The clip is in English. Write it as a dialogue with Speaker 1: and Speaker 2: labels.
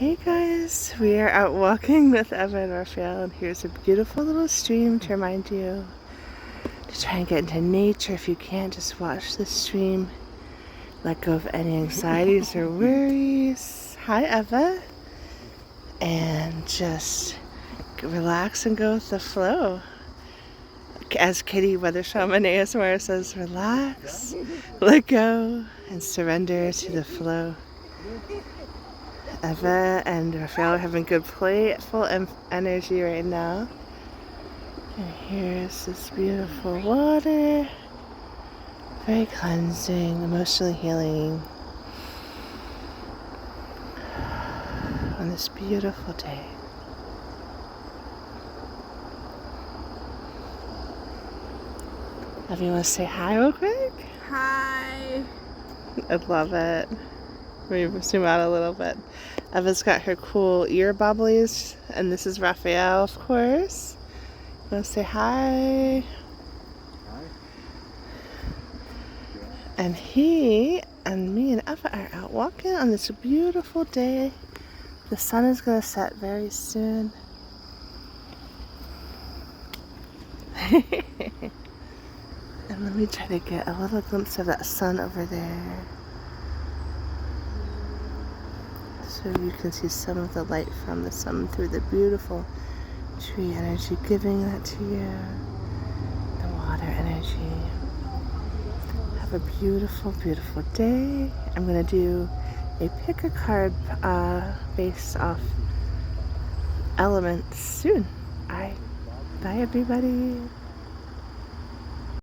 Speaker 1: Hey guys, we are out walking with Eva and Raphael, and here's a beautiful little stream to remind you to try and get into nature. If you can't, just watch the stream. Let go of any anxieties or worries. Hi Eva. And just relax and go with the flow. As Kitty Weather Shaman ASMR says, relax, let go, and surrender to the flow. Eva and Raphael are having good playful energy right now. And here's this beautiful water. Very cleansing, emotionally healing. On this beautiful day. Eva, you want to say hi real quick?
Speaker 2: Hi.
Speaker 1: I love it. Let me zoom out a little bit. Eva's got her cool ear bobblies, and this is Raphael, of course. You want to say hi?
Speaker 3: Hi.
Speaker 1: And he and me and Eva are out walking on this beautiful day. The sun is going to set very soon. And let me try to get a little glimpse of that sun over there, so you can see some of the light from the sun through the beautiful tree energy, giving that to you, the water energy. Have a beautiful, beautiful day. I'm going to do a pick a card based off elements soon. Bye everybody.